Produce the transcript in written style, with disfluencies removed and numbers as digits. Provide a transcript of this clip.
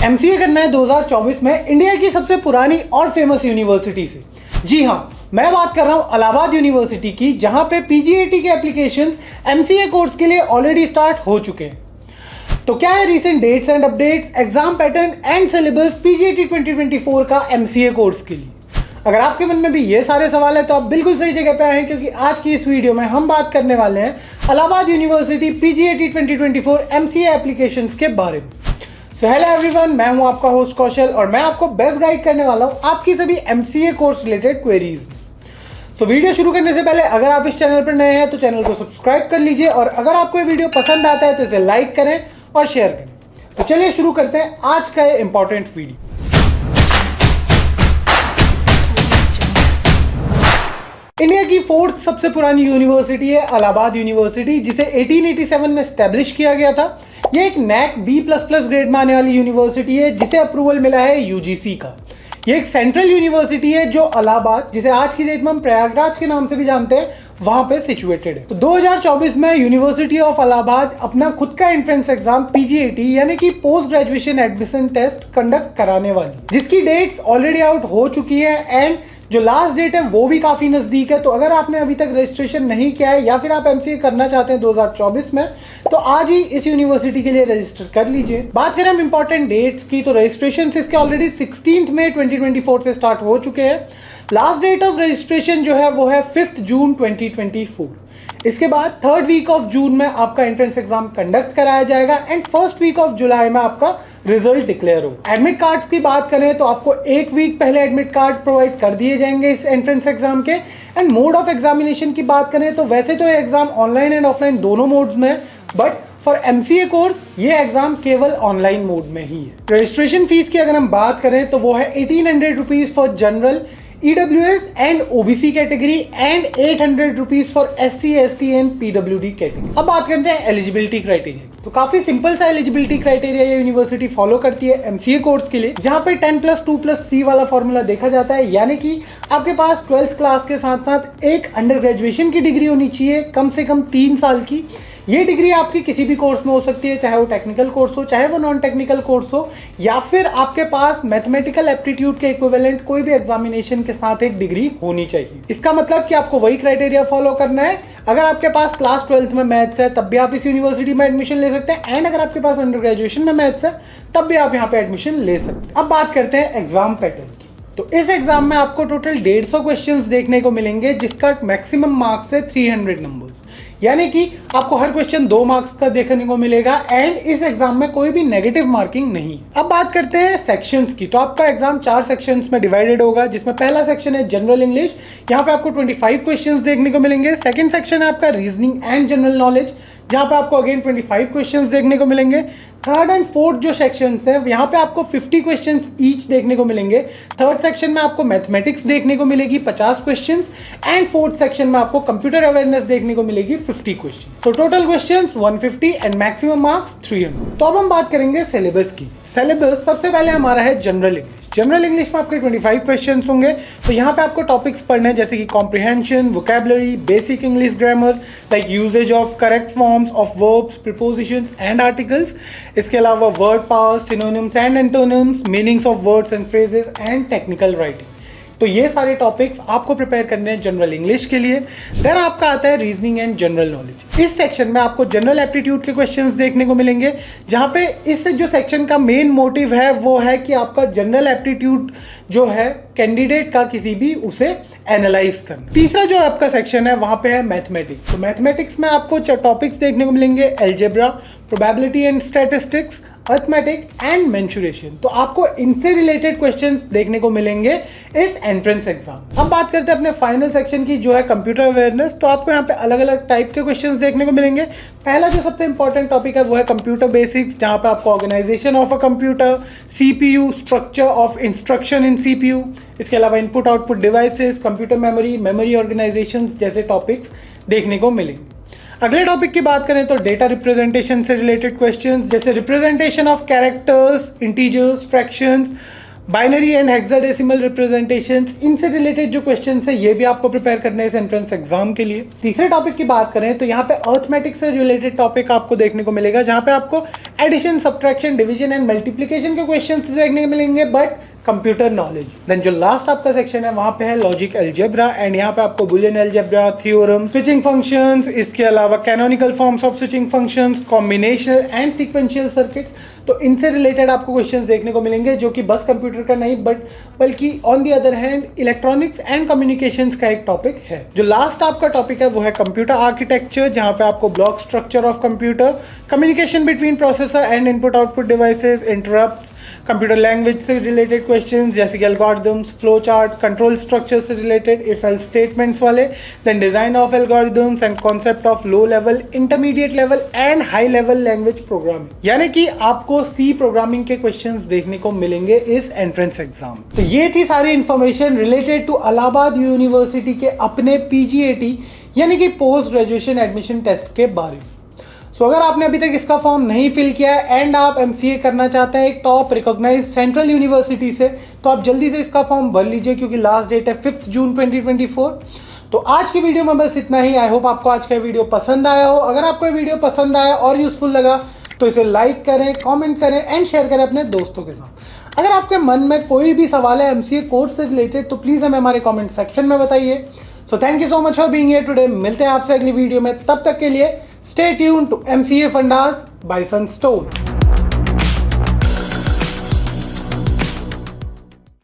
MCA करना है 2024 में इंडिया की सबसे पुरानी और फेमस यूनिवर्सिटी से। जी हाँ, मैं बात कर रहा हूँ इलाहाबाद यूनिवर्सिटी की, जहाँ पे पीजीईटी के एप्लीकेशंस एमसीए कोर्स के लिए ऑलरेडी स्टार्ट हो चुके हैं। तो क्या है recent dates and updates, exam pattern and syllabus PGET 2024 का एमसीए कोर्स के लिए। अगर आपके मन में भी ये सारे सवाल है तो आप बिल्कुल सही जगह पे आए हैं, क्योंकि आज की इस वीडियो में हम बात करने वाले हैं इलाहाबाद यूनिवर्सिटी पीजीईटी 2024 एमसीए एप्लीकेशंस के बारे में। सो हेलो एवरीवन, मैं हूं आपका होस्ट कौशल और मैं आपको बेस्ट गाइड करने वाला हूं आपकी सभी एमसीए कोर्स रिलेटेड क्वेरीज में। तो वीडियो शुरू करने से पहले अगर आप इस चैनल पर नए हैं तो चैनल को सब्सक्राइब कर लीजिए, और अगर आपको ये वीडियो पसंद आता है तो इसे लाइक करें और शेयर करें। तो चलिए शुरू करते हैं आज का ये इंपॉर्टेंट वीडियो। इंडिया की फोर्थ सबसे पुरानी यूनिवर्सिटी है इलाहाबाद यूनिवर्सिटी, जिसे 1887 में स्टैब्लिश किया गया था। ये एक नैक B++ ग्रेड में आने वाली यूनिवर्सिटी है, जिसे अप्रूवल मिला है यूजीसी का। ये एक सेंट्रल यूनिवर्सिटी है जो इलाहाबाद, जिसे आज की डेट में हम प्रयागराज के नाम से भी जानते हैं, वहां पे सिचुएटेड है। तो 2024 में यूनिवर्सिटी ऑफ इलाहाबाद अपना खुद का एंट्रेंस एग्जाम पीजीईटी यानी कि post graduation admission test conduct कराने वाली, जिसकी डेट्स ऑलरेडी आउट हो चुकी है एंड जो लास्ट डेट है वो भी काफी नजदीक है। तो अगर आपने अभी तक रजिस्ट्रेशन नहीं किया है या फिर आप एमसीए करना चाहते हैं 2024 में, तो आज ही इस यूनिवर्सिटी के लिए रजिस्टर कर लीजिए। बात करें हम इंपॉर्टेंट डेट्स की, तो रजिस्ट्रेशन इसके ऑलरेडी 16 मई 2024 से स्टार्ट हो चुके हैं। लास्ट डेट ऑफ रजिस्ट्रेशन जो है वो है 5 जून 2024। इसके बाद 3rd वीक ऑफ जून में आपका एंट्रेंस एग्जाम कंडक्ट कराया जाएगा and 1st week of July में आपका रिजल्ट डिक्लेयर हो। एडमिट कार्ड्स की बात करें तो आपको 1 वीक पहले एडमिट कार्ड प्रोवाइड कर दिए जाएंगे इस एंट्रेंस एग्जाम के। एंड मोड ऑफ एग्जामिनेशन की बात करें तो वैसे तो ये एग्जाम ऑनलाइन एंड ऑफलाइन दोनों मोड्स में है, बट फॉर एमसीए कोर्स ये एग्जाम केवल ऑनलाइन मोड में ही है। रजिस्ट्रेशन फीस की अगर हम बात करें तो वो है 1800 rupees for general, EWS and OBC category and 800 rupees for SC ST and PWD category. अब बात करते हैं एलिजिबिलिटी क्राइटेरिया। तो काफी सिंपल सा एलिजिबिलिटी क्राइटेरिया ये यूनिवर्सिटी फॉलो करती है एमसीए कोर्स के लिए, जहां पे 10+2+3 वाला फॉर्मूला देखा जाता है, यानी कि आपके पास 12th क्लास के साथ साथ एक अंडर ग्रेजुएशन की डिग्री होनी चाहिए, कम से कम 3 साल की। ये डिग्री आपकी किसी भी कोर्स में हो सकती है, चाहे वो टेक्निकल कोर्स हो, चाहे वो नॉन टेक्निकल कोर्स हो, या फिर आपके पास मैथमेटिकल एप्टीट्यूड के इक्विवेलेंट कोई भी एग्जामिनेशन के साथ एक डिग्री होनी चाहिए। इसका मतलब कि आपको वही क्राइटेरिया फॉलो करना है। अगर आपके पास क्लास 12th में मैथ्स है तब भी आप इस यूनिवर्सिटी में एडमिशन ले सकते हैं, एंड अगर आपके पास अंडर ग्रेजुएशन में मैथ्स है तब भी आप यहाँ पे एडमिशन ले सकते हैं। अब बात करते हैं एग्जाम पैटर्न की। तो इस एग्जाम में आपको टोटल 150 क्वेश्चंस देखने को मिलेंगे, जिसका मैक्सिमम मार्क्स है 300 नंबर्स, यानी कि आपको हर क्वेश्चन 2 मार्क्स का देखने को मिलेगा एंड इस एग्जाम में कोई भी नेगेटिव मार्किंग नहीं। अब बात करते हैं सेक्शंस की। तो आपका एग्जाम 4 सेक्शंस में डिवाइडेड होगा, जिसमें पहला सेक्शन है जनरल इंग्लिश, यहाँ पे आपको 25 क्वेश्चंस देखने को मिलेंगे। सेकंड सेक्शन है आपका रीजनिंग एंड जनरल नॉलेज, जहाँ पे आपको अगेन 25 क्वेश्चंस देखने को मिलेंगे। थर्ड एंड फोर्थ जो सेक्शंस हैं यहाँ पे आपको 50 क्वेश्चंस ईच देखने को मिलेंगे। थर्ड सेक्शन में आपको मैथमेटिक्स देखने को मिलेगी 50 क्वेश्चंस, एंड फोर्थ सेक्शन में आपको कंप्यूटर अवेयरनेस देखने को मिलेगी 50 क्वेश्चन। तो total questions 150 and maximum marks 300। तो अब हम बात करेंगे सिलेबस की। सिलेबस सबसे पहले हमारा है जनरल इंग्लिश। जनरल इंग्लिश में आपके 25 क्वेश्चंस होंगे। तो यहाँ पे आपको टॉपिक्स पढ़ने हैं जैसे कि comprehension, vocabulary, basic English grammar like usages of correct forms of verbs, prepositions and articles. इसके अलावा word powers, synonyms and antonyms, meanings of words and phrases and technical writing. तो ये सारे टॉपिक्स आपको प्रिपेयर करने हैं जनरल इंग्लिश के लिए। देन आपका आता है रीजनिंग एंड जनरल नॉलेज। इस सेक्शन में आपको जनरल एप्टीट्यूड के क्वेश्चंस देखने को मिलेंगे, जहाँ पे इस जो सेक्शन का मेन मोटिव है वो है कि आपका जनरल एप्टीट्यूड जो है कैंडिडेट का किसी भी उसे एनालाइज करना। तीसरा जो आपका सेक्शन है वहाँ पे है मैथमेटिक्स। तो मैथमेटिक्स में आपको टॉपिक्स देखने को मिलेंगे algebra, probability and statistics, arithmetic and mensuration. तो आपको इनसे रिलेटेड क्वेश्चंस देखने को मिलेंगे इस एंट्रेंस एग्जाम। अब बात करते हैं अपने फाइनल सेक्शन की, जो है कंप्यूटर अवेयरनेस। तो आपको यहाँ पे अलग अलग टाइप के क्वेश्चंस देखने को मिलेंगे। पहला जो सबसे इंपॉर्टेंट टॉपिक है वो है कंप्यूटर बेसिक्स, जहाँ पे आपको organisation of a computer, CPU, structure of instruction in CPU, इसके अलावा input output devices, computer memory, memory organisation जैसे टॉपिक्स देखने को मिलेंगे। अगले टॉपिक की बात करें तो डेटा रिप्रेजेंटेशन से रिलेटेड क्वेश्चंस, जैसे representation of characters, integers, fractions, binary and hexadecimal representations, इनसे रिलेटेड जो क्वेश्चंस है ये भी आपको प्रिपेयर करने हैं इस एंट्रेंस एग्जाम के लिए। तीसरे टॉपिक की बात करें तो यहाँ पे अर्थमेटिक्स से रिलेटेड टॉपिक आपको देखने को मिलेगा, जहाँ पे आपको addition, subtraction, division and multiplication के क्वेश्चंस देखने को मिलेंगे, बट कंप्यूटर नॉलेज। देन जो लास्ट आपका सेक्शन है वहाँ पे है लॉजिक अलजेब्रा, एंड यहाँ पे आपको Boolean algebra, theorem, switching functions, इसके अलावा canonical forms of switching functions, combinational and sequential circuits, तो इनसे रिलेटेड आपको क्वेश्चंस देखने को मिलेंगे, जो कि बस कंप्यूटर का नहीं बल्कि on the other hand electronics and communications का एक टॉपिक है। जो लास्ट आपका टॉपिक है वो है कंप्यूटर आर्किटेक्चर, जहां पे आपको block structure of computer, communication between processor and input output devices, interrupts, computer language से रिलेटेड क्वेश्चंस जैसे कि algorithms, flow chart, control structure से रिलेटेड, इफ एल्स स्टेटमेंट्स वाले, then design of algorithms and concept of low level, intermediate level and high level language programming, यानी कि आपको सी programming के questions देखने को मिलेंगे इस एंट्रेंस एग्जाम। तो ये थी सारी information related to Allahabad university के अपने PGAT यानी कि पोस्ट ग्रेजुएशन एडमिशन टेस्ट के बारे में। सो अगर आपने अभी तक इसका फॉर्म नहीं फिल किया है एंड आप MCA करना चाहते हैं एक टॉप रिकॉग्नाइज्ड सेंट्रल यूनिवर्सिटी से, तो आप जल्दी से इसका फॉर्म भर लीजिए, क्योंकि लास्ट डेट है 5 जून 2024। तो आज की वीडियो में बस इतना ही। आई होप आपको आज का वीडियो पसंद आया हो। अगर आपको ये वीडियो पसंद आया और यूजफुल लगा तो इसे लाइक करें, कमेंट करें एंड शेयर करें अपने दोस्तों के साथ। अगर आपके मन में कोई भी सवाल है MCA कोर्स से रिलेटेड तो प्लीज़ हमें हमारे कमेंट सेक्शन में बताइए। So thank you so much for being here today. मिलते हैं आपसे अगली वीडियो में, तब तक के लिए stay tuned to MCA fundas by Sunstone.